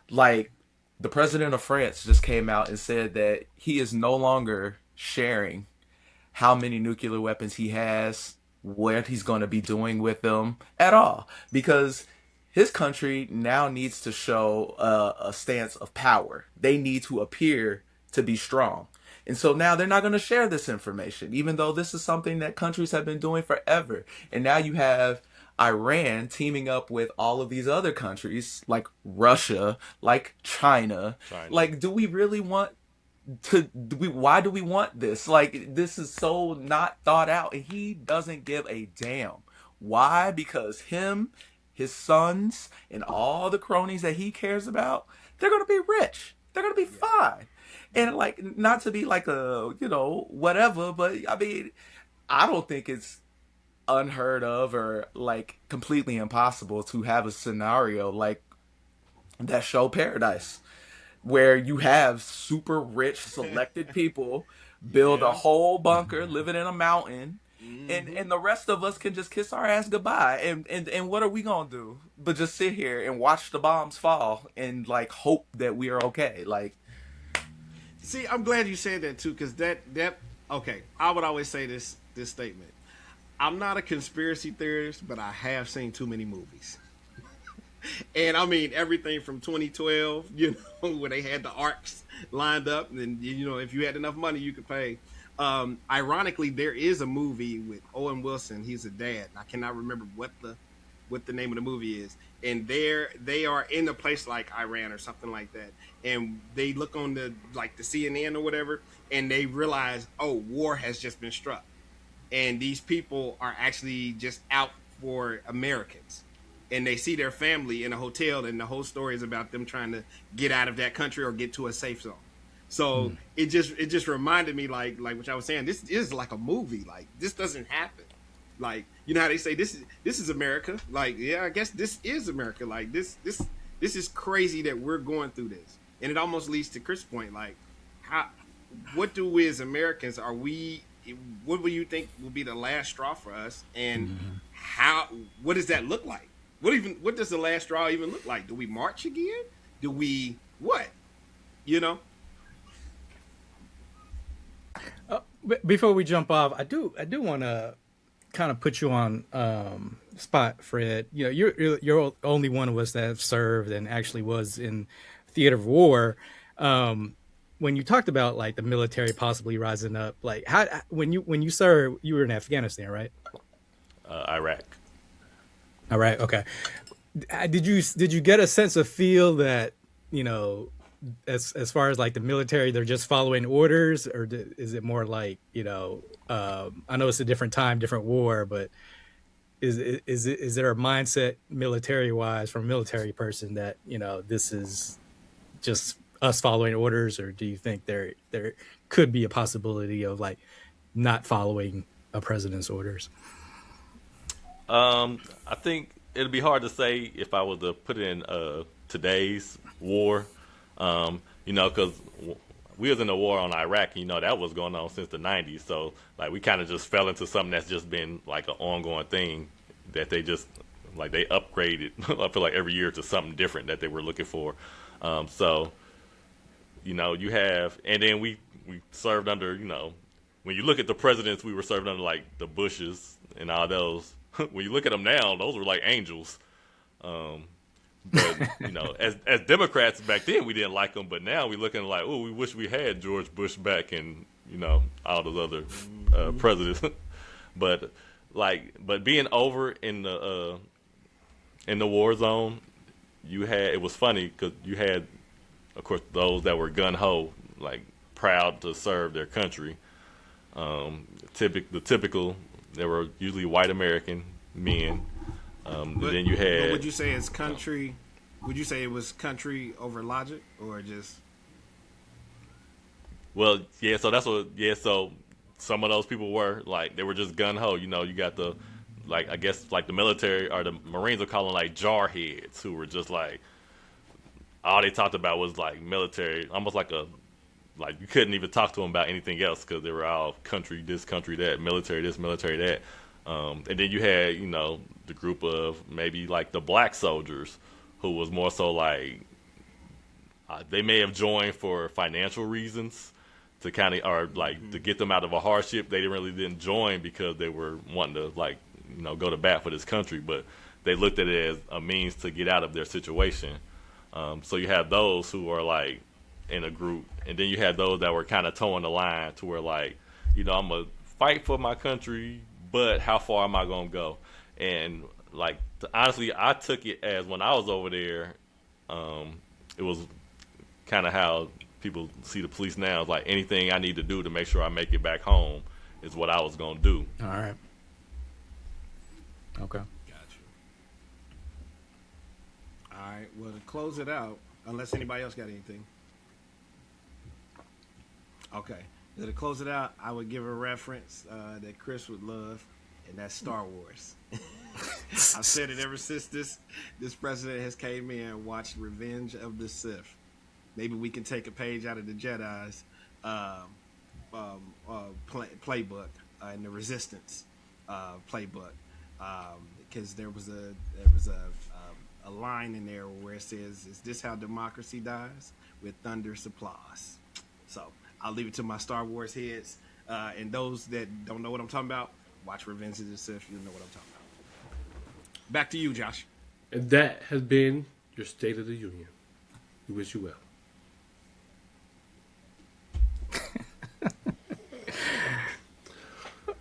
Like the president of France just came out and said that he is no longer sharing how many nuclear weapons he has, what he's going to be doing with them at all, because his country now needs to show a stance of power. They need to appear to be strong. And so now they're not going to share this information, even though this is something that countries have been doing forever. And now you have Iran teaming up with all of these other countries like Russia, like China. China. Like, do we really want why do we want this? Like, this is so not thought out, and he doesn't give a damn. Why? Because him, his sons, and all the cronies that he cares about, they're gonna be rich. They're gonna be fine. And like, not to be like a, whatever, but I mean, I don't think it's unheard of or like completely impossible to have a scenario like that show Paradise, where you have super rich selected people build a Yeah. whole bunker living in a mountain, Mm-hmm. and the rest of us can just kiss our ass goodbye, and what are we gonna do but just sit here and watch the bombs fall and like hope that we are okay? Like, See, I'm glad you said that too, because that okay. I would always say this statement. I'm not a conspiracy theorist, but I have seen too many movies. And I mean everything from 2012, where they had the arcs lined up, and if you had enough money, you could pay. Ironically, there is a movie with Owen Wilson. He's a dad. I cannot remember what the name of the movie is. And they are in a place like Iran or something like that, and they look on the CNN or whatever, and they realize, oh, war has just been struck, and these people are actually just out for Americans, and they see their family in a hotel, and the whole story is about them trying to get out of that country or get to a safe zone. So it just reminded me like what I was saying. This is like a movie. Like, this doesn't happen. Like, how they say this is America. Like, yeah, I guess this is America. Like, this is crazy that we're going through this, and it almost leads to Chris' point. Like, what do we as Americans are we? What do you think will be the last straw for us, and what does that look like? What does the last straw even look like? Do we march again? Do we what? Before we jump off, I do want to kind of put you on spot, Fred. You know, you're only one of us that have served and actually was in theater of war. When you talked about like the military possibly rising up, like how when you served, you were in Afghanistan, right? Iraq. All right, okay. Did you get a sense of feel that, you know, as far as like the military, they're just following orders, or is it more like, you know, I know it's a different time, different war, but is there a mindset military wise from a military person that, you know, this is just us following orders, or do you think there could be a possibility of like not following a president's orders? I think it'd be hard to say if I was to put it in today's war, you know, because we was in a war on Iraq, you know, that was going on since the 90s. So, like, we kind of just fell into something that's just been, like, an ongoing thing that they just, like, they upgraded, I feel like, every year to something different that they were looking for. So, you know, you have, and then we served under, you know, when you look at the presidents, we were served under, like, the Bushes and all those. When you look at them now, those were like angels. But, you know, as Democrats back then, we didn't like them. But now we looking like, oh, we wish we had George Bush back and, you know, all those other presidents. but being over in the war zone, it was funny because you had, of course, those that were gun ho, like proud to serve their country. The typical. There were usually white American men. But then you had. But would you say it's country? Would you say it was country over logic, or just? Well, yeah. So that's what. Yeah. So some of those people were like they were just gun ho. You know, you got the, like I guess like the military or the Marines are calling like jarheads who were just like all they talked about was like military, almost like you couldn't even talk to them about anything else because they were all country this, country that, military this, military that. And then you had, you know, the group of maybe like the black soldiers who was more so like they may have joined for financial reasons to kind of, or like to get them out of a hardship. They didn't join because they were wanting to like, you know, go to bat for this country, but they looked at it as a means to get out of their situation. So you have those who are like in a group, and then you had those that were kind of towing the line to where like, you know, I'm gonna fight for my country, but how far am I gonna go? And like honestly, I took it as when I was over there, it was kind of how people see the police now. It's like anything I need to do to make sure I make it back home is what I was gonna do. All right. Okay. Gotcha. All right. Well, to close it out, unless anybody else got anything. Okay. To close it out, I would give a reference that Chris would love, and that's Star Wars. I've said it ever since this president has came in and watched Revenge of the Sith. Maybe we can take a page out of the Jedi's playbook and the Resistance playbook, because there was a line in there where it says, "Is this how democracy dies? With thunderous applause." So I'll leave it to my Star Wars heads, and those that don't know what I'm talking about, watch Revenge of the Sith. You'll know what I'm talking about. Back to you, Josh. And that has been your State of the Union. We wish you well.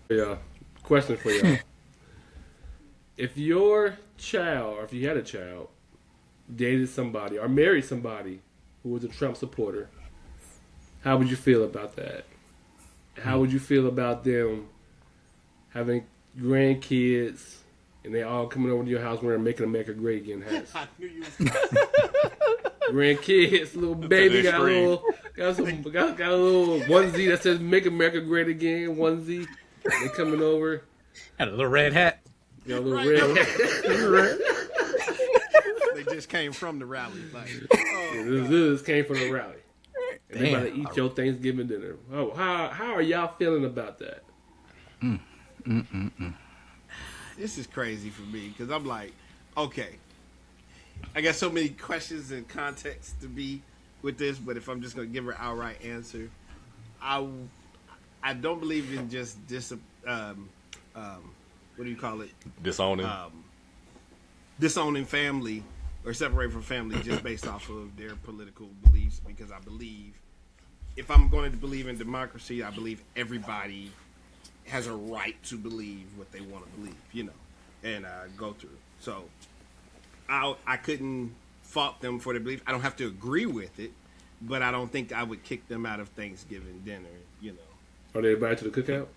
Yeah. Question for y'all. If your child, or if you had a child, dated somebody or married somebody who was a Trump supporter, how would you feel about that? How would you feel about them having grandkids and they all coming over to your house wearing "Making America Great Again" hats? I knew you was Grandkids, little baby got a little onesie that says "Make America Great Again" onesie. They coming over. Had a little red hat. Got a little red hat. They just came from the rally. Like, This came from the rally. And they about to Damn. eat your Thanksgiving dinner. Oh, how are y'all feeling about that? this is crazy for me because I'm like, okay, I got so many questions and context to be with this, but if I'm just gonna give her an outright answer, I don't believe in just what do you call it? Disowning. Disowning family or separating from family just based off of their political beliefs. Because I believe, if I'm going to believe in democracy, I believe everybody has a right to believe what they want to believe, and go through. So I couldn't fault them for their belief. I don't have to agree with it, but I don't think I would kick them out of Thanksgiving dinner, Are they invited to the cookout?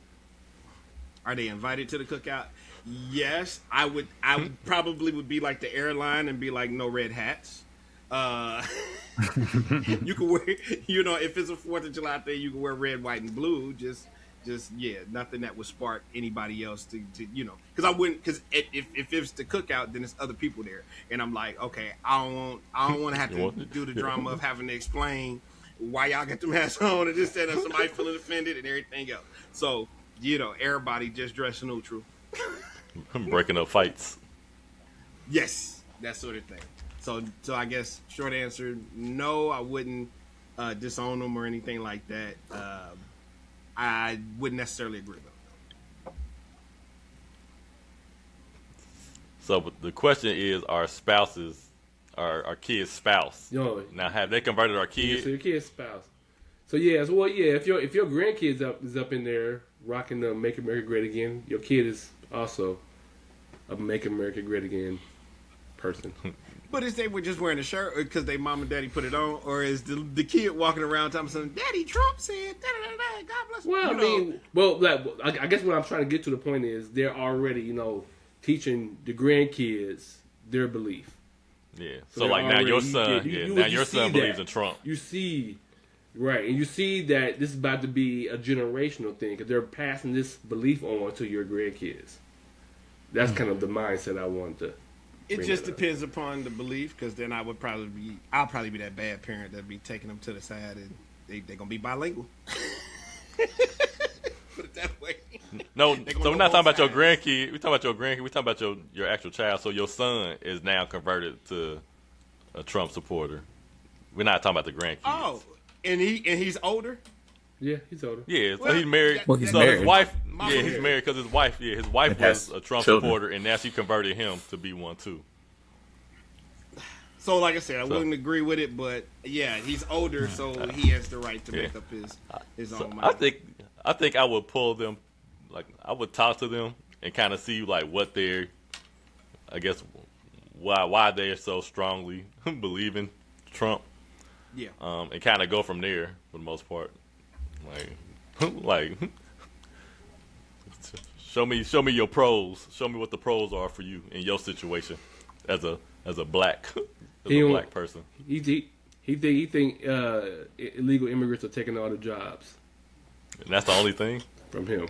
Are they invited to the cookout? Yes, I would. I would probably would be like the airline and be like, no red hats. You can wear, if it's a 4th of July thing, you can wear red, white, and blue. Just nothing that would spark anybody else to because I wouldn't, because if it's the cookout, then it's other people there, and I'm like, okay, I don't want to have to do the drama of having to explain why y'all got them hats on and just and somebody feeling offended and everything else. So everybody just dress neutral. Breaking up fights. Yes, that sort of thing. So I guess short answer, no, I wouldn't disown them or anything like that. I wouldn't necessarily agree with them. So the question is, our spouses, our kid's spouse. Yo, Now, have they converted our yeah, kid? so your kid's spouse. So if your grandkids is up in there rocking the "Make America Great Again," your kid is also a "Make America Great Again" person. But is they were just wearing a shirt because they mom and daddy put it on, or is the kid walking around telling something, Daddy Trump said, da, da, da, da, God bless. I guess what I'm trying to get to the point is they're already, teaching the grandkids their belief. Yeah. So like now your son, your son believes in Trump. You see, right, and you see that this is about to be a generational thing because they're passing this belief on to your grandkids. That's kind of the mindset I want to. It just depends upon the belief, because then I'll probably be that bad parent that'd be taking them to the side and they're gonna be bilingual. Put it that way. No, so we're not talking about your grandkid. We're talking about your grandkid. We're talking about your actual child. So your son is now converted to a Trump supporter. We're not talking about the grandkids. Oh, and he's older. Yeah, he's older. Yeah, so he's married. Well, he's so married. his wife, he's married because his wife has was a Trump children. supporter, and now she converted him to be one too. So, like I said, I wouldn't agree with it, but yeah, he's older, so he has the right to make up his own mind. I think I would pull them, like I would talk to them and kind of see like what they're, I guess, why they're so strongly believing Trump. Yeah. And kind of go from there for the most part. Like, show me your pros. Show me what the pros are for you in your situation as a black black person. He think illegal immigrants are taking all the jobs. And that's the only thing From him.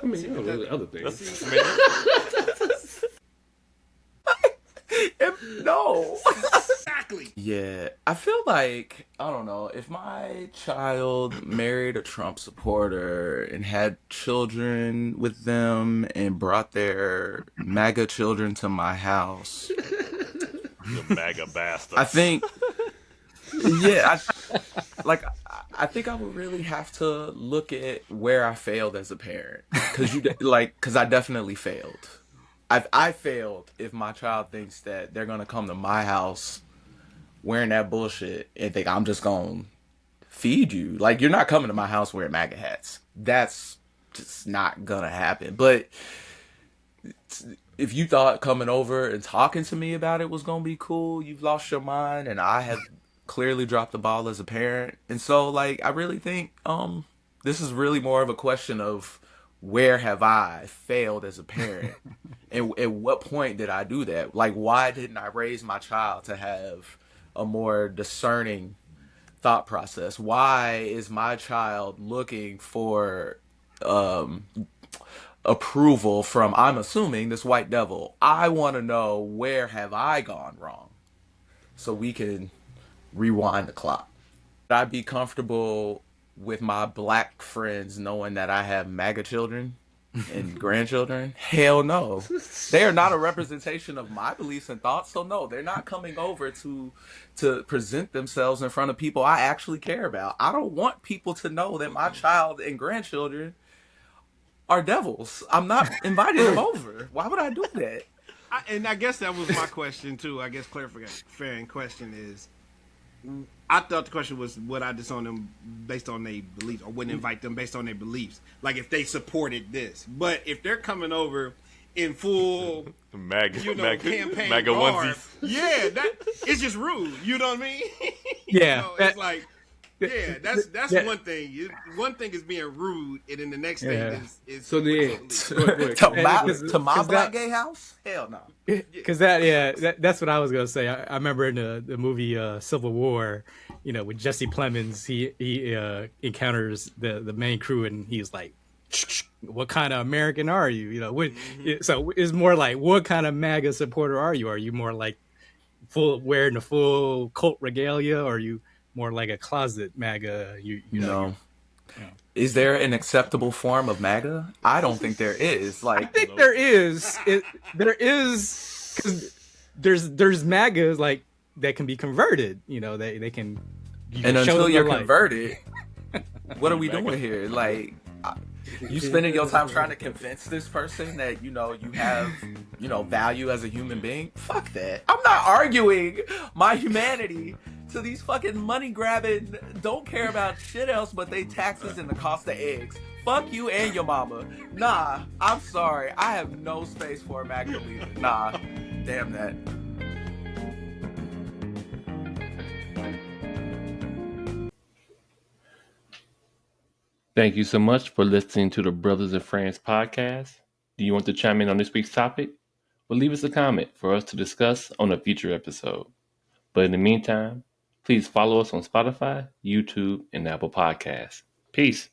I mean, there's other things. No. Exactly. Yeah, I feel like, I don't know, if my child married a Trump supporter and had children with them and brought their MAGA children to my house, You MAGA bastard. I think, yeah, I think I would really have to look at where I failed as a parent, because I definitely failed. I failed if my child thinks that they're gonna come to my house wearing that bullshit and think I'm just gonna feed you. Like, you're not coming to my house wearing MAGA hats. That's just not gonna happen. But if you thought coming over and talking to me about it was gonna be cool, you've lost your mind, and I have clearly dropped the ball as a parent. And so, like, I really think this is really more of a question of where have I failed as a parent? And at what point did I do that? Like, why didn't I raise my child to have a more discerning thought process? Why is my child looking for approval from, I'm assuming, this white devil? I want to know, where have I gone wrong so we can rewind the clock. I'd be comfortable with my black friends knowing that I have MAGA children. and grandchildren? Hell no. They are not a representation of my beliefs and thoughts. So no, they're not coming over to present themselves in front of people I actually care about. I don't want people to know that my child and grandchildren are devils. I'm not inviting them over. Why would I do that? And I guess that was my question too. I guess clarifying question is, I thought the question was, would I disown them based on their beliefs, or wouldn't invite them based on their beliefs? Like if they supported this, but if they're coming over in full, MAGA, campaign MAGA garb, onesies. yeah, that it's just rude. You know what I mean? Yeah, It's like. Yeah, that's yeah. one thing. One thing is being rude, and then the next thing Yeah. is So then, To my Cause black that- gay house? Hell no. Because that's what I was gonna say. I remember in the movie Civil War, with Jesse Plemons, he encounters the main crew, and he's like, "What kind of American are you?" So it's more like, what kind of MAGA supporter are you? Are you more like wearing the full cult regalia, or are you more like a closet MAGA? No. Is there an acceptable form of MAGA? I don't think there is. I Like, think there is. There is, because there's MAGAs like that can be converted. They can. and show until them you're the light. converted, what are we doing here? Like, you spending your time trying to convince this person that you have value as a human being? Fuck that. I'm not arguing my humanity to these fucking money grabbing, don't care about shit else but they taxes and the cost of eggs. Fuck you and your mama. Nah, I'm sorry. I have no space for a MAGA leader. Nah, damn that. thank you so much for listening to the Brothers and Friends podcast. Do you want to chime in on this week's topic? Well, leave us a comment for us to discuss on a future episode. But in the meantime, please follow us on Spotify, YouTube, and Apple Podcasts. Peace.